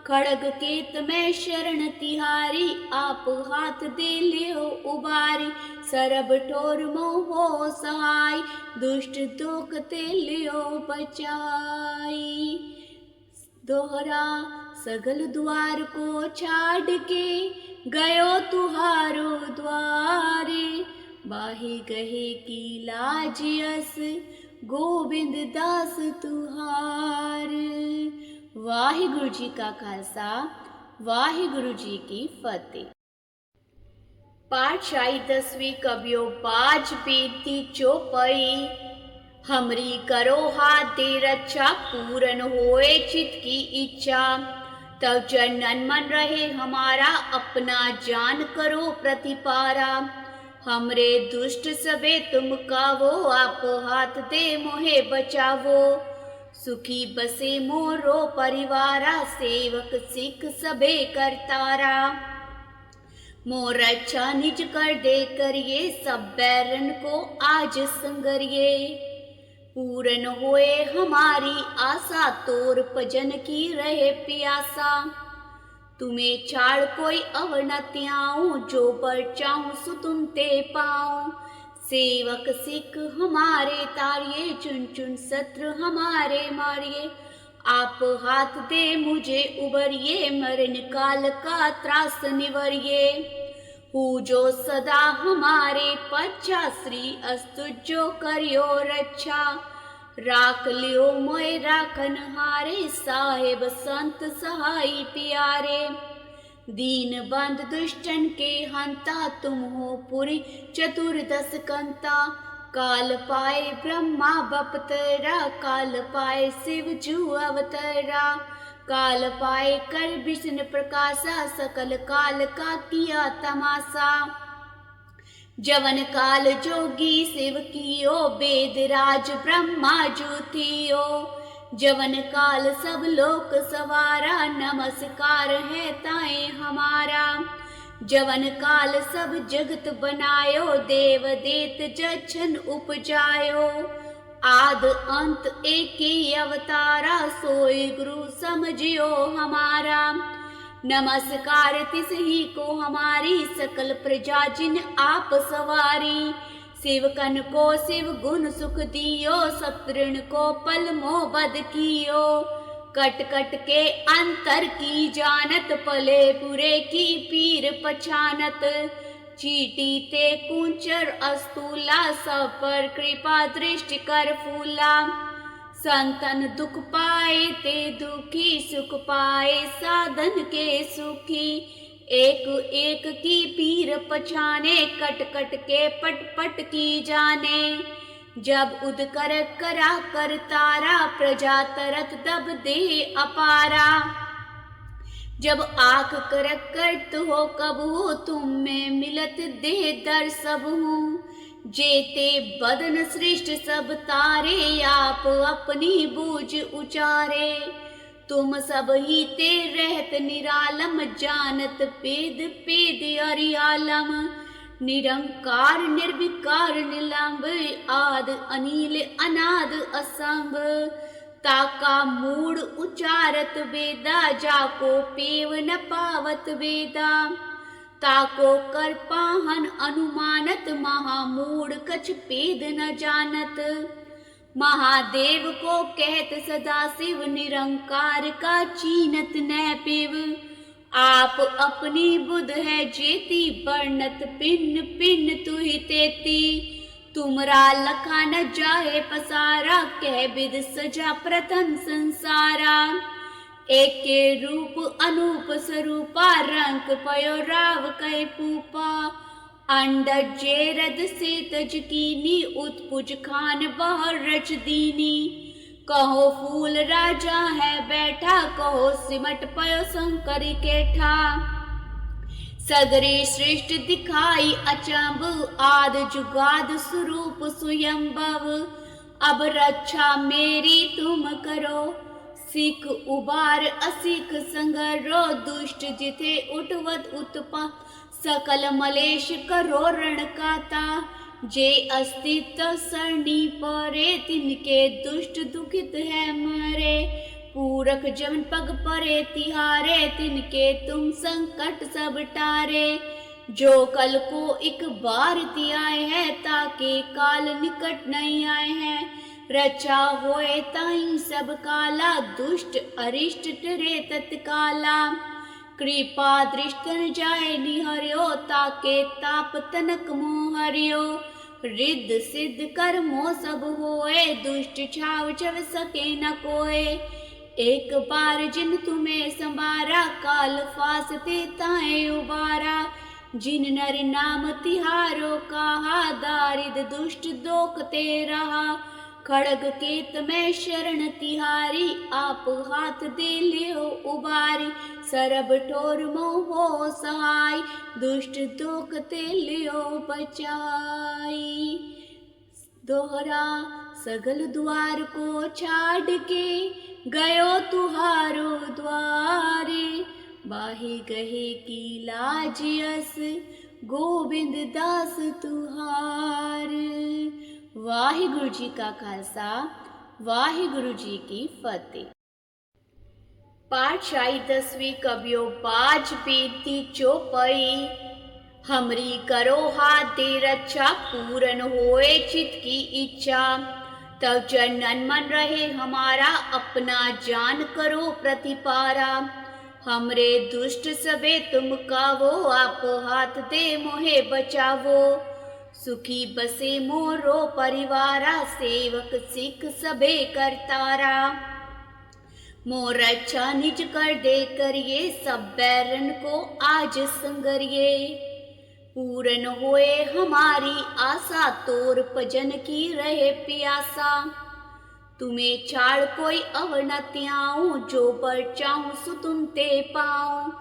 खड़ग केत में शरण तिहारी, आप हाथ दे लियो उबारी। सरब ठोर मोह सहाय, दुष्ट दोखते लियो बचाई। दोहरा सगल द्वार को छाड़ के, गयो तुहारो द्वारे। बाही गहे की लाज यस, गोविंद दास तुहार। वाहिगुरु जी का खालसा, वाहिगुरु जी की फतेह। पातशाही 10वीं कबियो बाज बेनती चौपाई, हमरी करो हाथ दे रक्षा, पूरन होए चित की इच्छा। तब जनन मन रहे हमारा, अपना जान करो प्रतिपारा। हमरे दुष्ट सबे तुम कावो, आप हाथ दे मोहे बचावो। सुखी बसे मोरो परिवारा, सेवक सिख सबे करतारा। मोर अच्छा निज कर दे करिए, सब बैरन को आज संगरिए। पूरन होए हमारी आशा, तोर भजन की रहे प्यासा। तुम्हें छाड़ कोई अवर न त्याऊं, जो पर चाहूं सो तुम ते पाऊं। सेवक सिख हमारे तारिये, चुन चुन शत्रु हमारे मारिए। आप हाथ दे मुझे उबरिए, मरण काल का त्रास निवरिए। हूँ जो सदा हमारे पच्छा, श्री अस्तु जो करियो रक्षा। राख लियो मोय राखन हारे, साहेब संत सहाई प्यारे। दीन बंद दुष्टन के हंता, तुम हो पुरी चतुर्दश कंता। काल पाए ब्रह्मा बपतरा, काल पाए शिव जू अवतरा। काल पाए कर विष्णु प्रकाशा, सकल काल का किया तमाशा। जवन काल जोगी शिव कियो, वेद राज ब्रह्मा जू थियो। जवन काल सब लोक सवारा, नमस्कार है ताए हमारा। जवन काल सब जगत बनायो, देव देत जछन उपजायो। आद अंत एक ही अवतारा, सोई गुरु समझियो हमारा। नमस्कार तिस ही को हमारी, सकल प्रजा जिन आप सवारी। शिवकन को शिव गुण सुख दियो, शत्रुन को पल मोह बद कियो। कट कट के अंतर की जानत, पले बुरे की पीर पछानत। चीटी ते कुंचर अस्तूला, सब पर कृपा दृष्टि कर फूला। संतन दुख पाए ते दुखी, सुख पाए साधन के सुखी। एक एक की पीर पछाने, कट कट के पट पट की जाने। जब उद कर करा कर तारा, प्रजा तरत दब दे अपारा। जब आख कर करत हो कब हो, तुम में मिलत दे दर सब हूँ। जेते बदन सृष्ट सब तारे, आप अपनी बूझ उचारे। तुम सब ही ते रहत निरालम, जानत पेद पेद अरियालम। निरंकार निर्विकार निलंब, आद अनिल अनाद असंभ। ताका मूड उचारत वेदा, जाको पेव न पावत वेदा। ताको कर पाहन अनुमानत, महामूढ़ कछ पेद न जानत। महादेव को कहत सदा शिव, निरंकार का चीनत न पेव। आप अपनी बुध है जेती, बरनत पिन पिन तुहि तेती। तुमरा लखा न जाए पसारा, कह विद सजा प्रथम संसारा। एक के रूप अनूप स्वरूपा, रंक पयो राव कै पूपा। अंडज जेरद से तज कीनी, उत्पुज खान बहर रच दीनी। कहो फूल राजा है बैठा, कहो सिमट पयो शंकर केठा। सगरे सृष्टि दिखाई अचंभ, आद जुगाद स्वरूप स्वयंभव। अब रक्षा मेरी तुम करो, सिख उबार असिख संगरो। दुष्ट जिथे उठवत उत्पा, सकल मलेश करो रण काता। जे अस्तित्व सरणी परे, तिनके दुष्ट दुखित है मरे। पूरक जमन पग परे तिहारे, तिनके तुम संकट सब टारे। जो कल को एक बार तियाए है, ताके काल निकट नहीं आए हैं। रचा होए ताई सब काला, दुष्ट अरिष्ट टरे तत्काला। कृपा दृष्टन जाए निहर्यो, ताके ताप तनक मोहर्यो। रिद्ध सिद्ध कर्मो सब होए, दुष्ट छाव छव सके न कोय। एक बार जिन तुम्हें संवारा, काल फासते ताए उबारा। जिन नर नाम तिहारो कहा, दारिद दुष्ट दोखते रहा। खड़ग केत में शरण तिहारी, आप हाथ दे लियो उबारी। सरब ठोर मोह सहाय, दुष्ट दोखते लियो बचाई। दोहरा सगल द्वार को छाड़ के, गयो तुहारो द्वारे। बाही गहे की लाज यस, गोबिंद दास तुहार। वाहिगुरु जी का खालसा, वाहिगुरु जी की फतेह। पातशाही 10वीं कबियो बाज बेनती चौपाई। हमरी करो हाथ दे रक्षा, पूरन होए चित की इच्छा। तब जनन मन रहे हमारा, अपना जान करो प्रतिपारा। हमरे दुष्ट सबे तुम कावो, आप हाथ दे मोहे बचावो। सुखी बसे मोरो परिवारा, सेवक सिख सबे करतारा। मोर अच्छा निज कर दे करिए, सब बैरन को आज संगरिए। पूरन होए हमारी आशा, तोर भजन की रहे प्यासा। तुम्हें छाड़ कोई अवर न त्याऊं, जो बर चाहूं सो तुम ते पाऊं।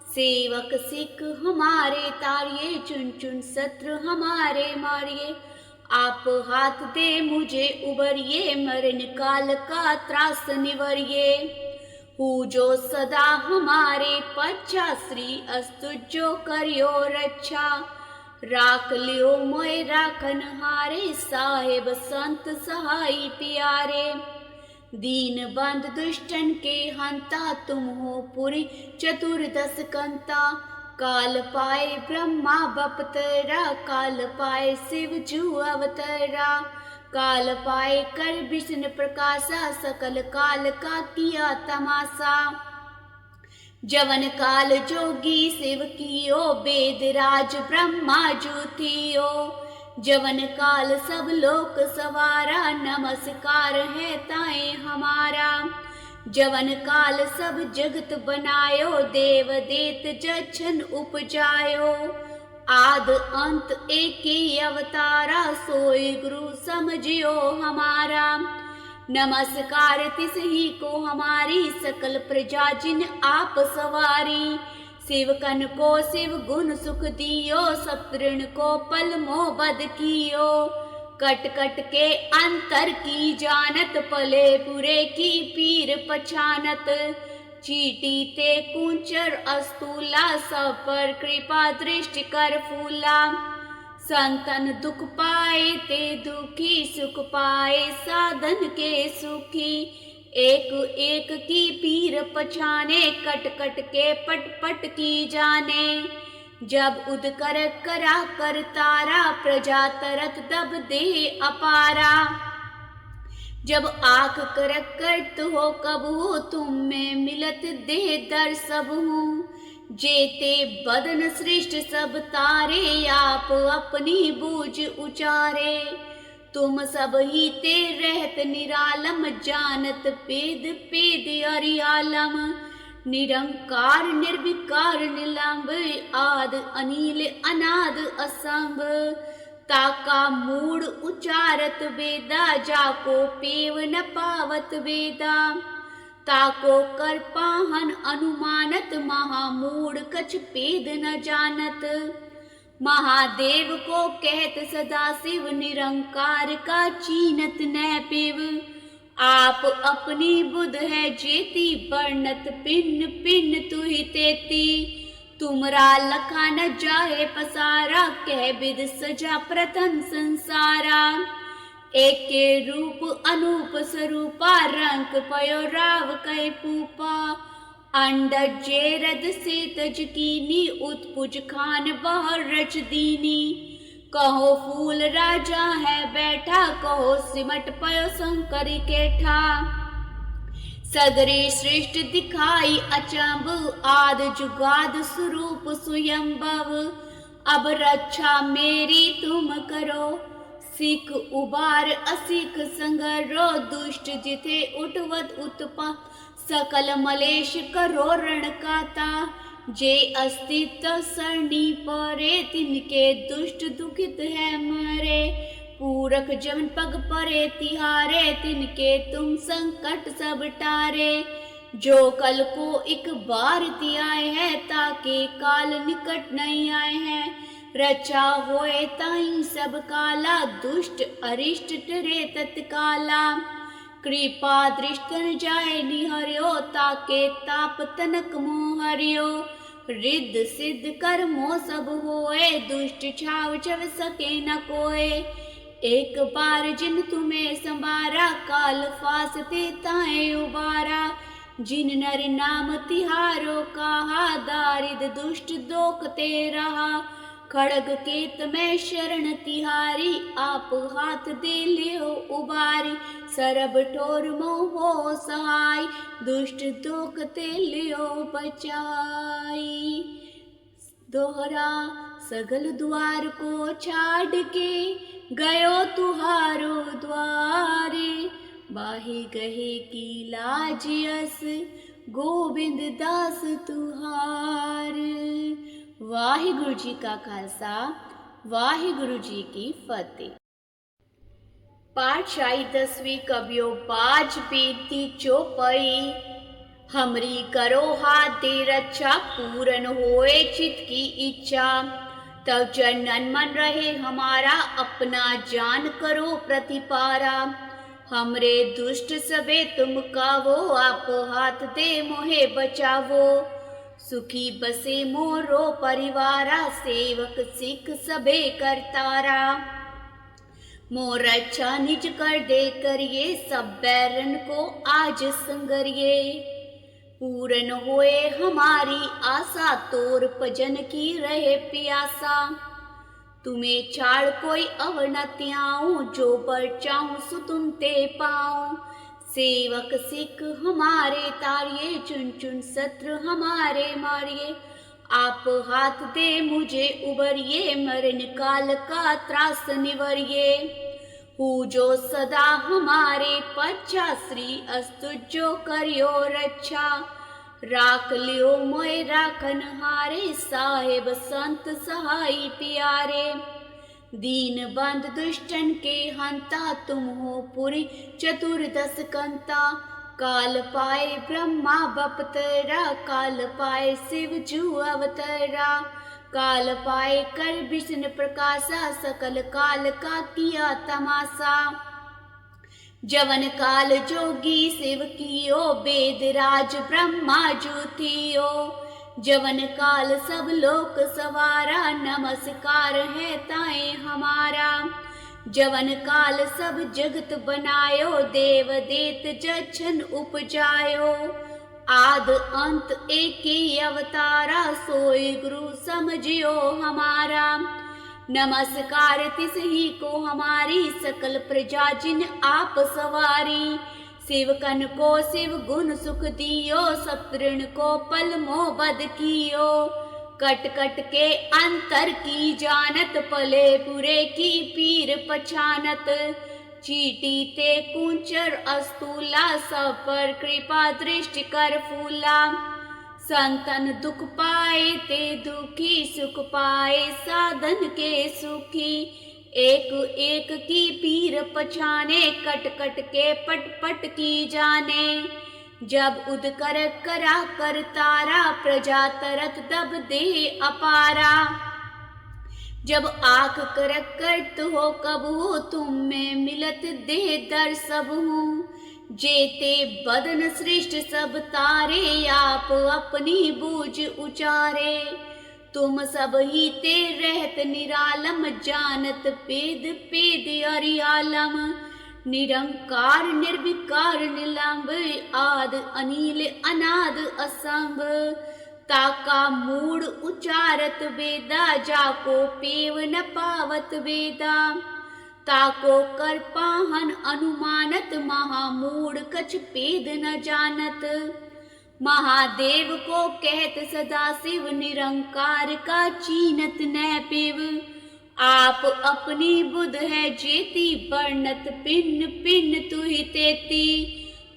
सेवक सिख हमारे तारिये, चुन चुन शत्रु हमारे मारिये। आप हाथ दे मुझे उबरिए, मरण काल का त्रास निवरिए। हूँ जो सदा हमारे पच्छा, श्री अस्तु जो करियो रक्षा। राख लियो मोय राखन हारे, साहेब संत सहाय प्यारे। दीन बंद दुष्टन के हंता, तुम हो पुरी चतुर्दश कंता। काल पाए ब्रह्मा बपतरा, काल पाए शिव जू अवतरा। काल पाए कर विष्णु प्रकाशा, सकल काल का किया तमाशा। जवन काल जोगी शिव कियो, वेद राज ब्रह्मा जू थियो। जवन काल सब लोक सवारा, नमस्कार है ताए हमारा। जवन काल सब जगत बनायो, देव देत जछन उपजायो। आद अंत एक ही अवतारा, सोई गुरु समझियो हमारा। नमस्कार तिस ही को हमारी, सकल प्रजा जिन आप सवारी। शिवकन को शिव गुण सुख दियो, सप्तऋण को पल मोह बद कियो। कट कट के अंतर की जानत, पले बुरे की पीर पछानत। चीटी ते कुंचर अस्तूला, सब पर कृपा दृष्टि कर फूला। संतन दुख पाए ते दुखी, सुख पाए साधन के सुखी। एक एक की पीर पछाने, कट कट के पट पट की जाने। जब उद कर करा कर तारा, प्रजा तरत दब दे अपारा। जब आख करक करत हो कब हो, तुम में मिलत दे दर सब हूँ। जेते बदन सृष्ट सब तारे, आप अपनी बूझ उचारे। तुम सब ही ते रहत निरालम, जानत पेद पेद अरियालम। निरंकार निर्विकार निलंब, आद अनिल अनाद असंभ। ताका मूड उचारत वेदा, जाको पेव न पावत वेदा। ताको कर पाहन अनुमानत, महामूढ़ कछ पेद न जानत। महादेव को कहत सदा शिव, निरंकार का चीनत न पेव। आप अपनी बुध है जेती, वर्णत पिन पिन तुहि तेती। तुमरा लखा न जाए पसारा, कह विद सजा प्रथम संसारा। एक के रूप अनूप स्वरूपा, रंक पयो राव कै पूपा। अंडज जेरद से तज कीनी, उत्पुज खान बहर रच दीनी। कहो फूल राजा है बैठा, कहो सिमट पयो शंकर केठा। सगरे सृष्टि दिखाई अचंभ, आद जुगाद स्वरूप स्वयंभव। अब रक्षा मेरी तुम करो, सिख उबार असिख संगरो। दुष्ट जिथे उठवत उत्पा, सकल मलेश करो रण काता, जे अस्तित्व सरणी परे, तिनके दुष्ट दुखित है मरे। पूरक जमन पग परे तिहारे, तिनके तुम संकट सब टारे। जो कल को एक बार आए है, ताके काल निकट नहीं आए हैं। रचा होए ताई सब काला, दुष्ट अरिष्ट टरे तत्काला। कृपा दृष्टन जाए निहर्यो, ताके ताप तनक मोह हरियो। रिद्ध सिद्ध कर्मो सब होए, दुष्ट छाव चव सके न कोय। एक बार जिन तुम्हें संवारा, काल फासते ताए उबारा। जिन नर नाम तिहारो कहा, दारिद दुष्ट दोखते रहा। खड़ग केत में शरण तिहारी, आप हाथ दे लियो उबारी। सरब ठोर मोह सहाय, दुष्ट दोखते लियो बचाई। दोहरा सगल द्वार को छाड़ के, गयो तुहारो द्वारे। बाही गहे की लाज यस, गोबिंद दास तुहार। वाहिगुरु जी का खालसा, वाहिगुरु जी की फतेह। पातशाही 10वीं कबियो बाज बेनती चौपाई। हमरी करो हाथ दे रक्षा, पूरन होए चित की इच्छा। तब चरणन मन रहे हमारा, अपना जान करो प्रतिपारा। हमरे दुष्ट सबे तुम कावो, आप हाथ दे मोहे बचावो। सुखी बसे मोरो परिवारा, सेवक सिख सबे करतारा। मोर अच्छा निज कर दे करिए, सब बैरन को आज संगरिए। पूरन होए हमारी आशा, तोर भजन की रहे प्यासा। तुम्हें छाड़ कोई अवर न त्याऊं, जो बर चाहूं सो तुम ते पाऊं। सेवक सिख हमारे तारिये, चुन चुन शत्रु हमारे मारिये। आप हाथ दे मुझे उबरिए, मरण काल का त्रास निवरिए। हूँ जो सदा हमारे पच्छा, श्री अस्तु जो करियो रक्षा। राख लियो मोय राखन हारे, साहेब संत सहाई प्यारे। दीन बंद दुष्टन के हंता, तुम हो पुरी चतुर्दश कंता। काल पाए ब्रह्मा बपतरा, काल पाए शिव जू अवतरा। काल पाए कर विष्णु प्रकाशा, सकल काल का किया तमाशा। जवन काल जोगी शिव कियो, वेद राज ब्रह्मा जू थियो। जवन काल सब लोक सवारा, नमस्कार है ताए हमारा। जवन काल सब जगत बनायो, देव देत जछन उपजायो। आद अंत एक ही अवतारा, सोई गुरु समझियो हमारा। नमस्कार तिस ही को हमारी, सकल प्रजा जिन आप सवारी। शिवकन को शिव गुण सुख दियो, सतृण को पल मोह बद कियो। कट कट के अंतर की जानत, पले बुरे की पीर पछानत। चीटी ते कुंचर अस्तूला, सब पर कृपा दृष्टि कर फूला। संतन दुख पाए ते दुखी, सुख पाए साधन के सुखी। एक एक की पीर पछाने, कट कट के पट पट की जाने। जब उद कर करा कर तारा, प्रजा तरत दब दे अपारा। जब आख करक करत हो कबहू, तुम में मिलत दे दर सब हूँ। जेते बदन सृष्ट सब तारे, आप अपनी बूझ उचारे। तुम सब ही ते रहत निरालम, जानत पेद पेद अरियालम। निरंकार निर्विकार निलंब, आद अनिल अनाद असंभ। ताका मूड उचारत वेदा, जाको पेव न पावत वेदा। ताको कर पाहन अनुमानत, महामूढ़ कछ पेद न जानत। महादेव को कहत सदा शिव, निरंकार का चीनत न पेव। आप अपनी बुध है जेती, वर्णत पिन पिन तुहि तेती।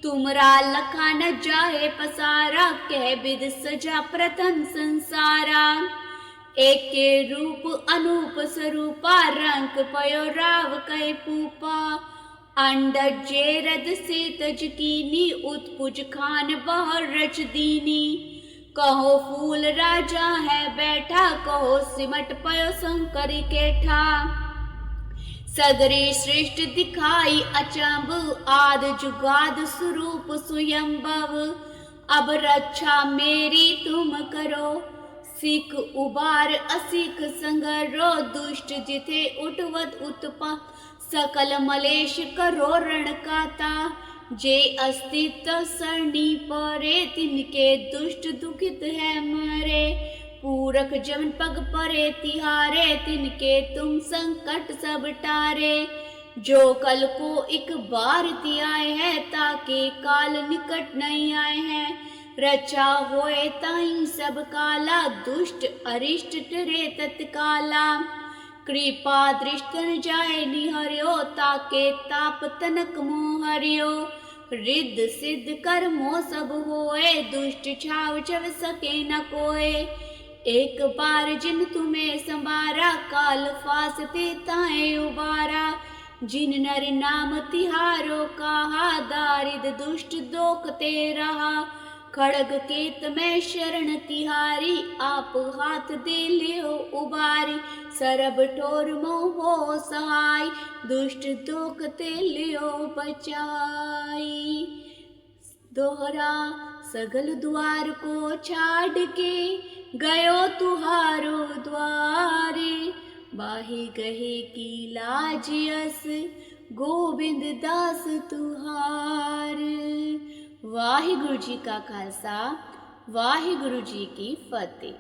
तुमरा लखा न जाए पसारा, कह विद सजा प्रथम संसारा। एक के रूप अनूप स्वरूपा, रंक पयो राव कै पूपा। अंडज जेरद से तज कीनी, उत्पुज खान बह रच दीनी। कहो फूल राजा है बैठा, कहो सिमट पयो शंकर केठा। सगरे श्रेष्ठ दिखाई अचंभ, आद जुगाद स्वरूप स्वयंभव। अब रक्षा मेरी तुम करो, सिख उबार असिख संगरो। दुष्ट जिथे उठवत उत्पा, सकल मलेश करो रण काता। जे अस्तित्व सरणी परे, तिनके दुष्ट दुखित है मरे। पूरख जमन पग परे तिहारे, तिनके तुम संकट सब टारे। जो कल को एक बार तियाए है, ताके काल निकट नहीं आए हैं। रचा होए ताई सब काला, दुष्ट अरिष्ट टरे तत्काला। कृपा दृष्ट न जाए निहर्यो, ताके ताप तनक मोह हरियो। रिद्ध सिद्ध कर्मो सब होए, दुष्ट छाव छव सके न कोय। एक बार जिन तुम्हें संवारा, काल फासते ताए उबारा। जिन नर नाम तिहारो कहा, दारिद दुष्ट दोखते रहा। खड़ग केत में शरण तिहारी, आप हाथ दे लियो उबारी। सरब ठोर मोह सहाय, दुष्ट दोखते लियो बचाई। दोहरा सगल द्वार को छाड़ के, गयो तुहारो द्वारे। बाही गहे की लाज यस, गोबिंद दास तुहार। वाहिगुरु जी का खालसा, वाहिगुरु जी की फतेह।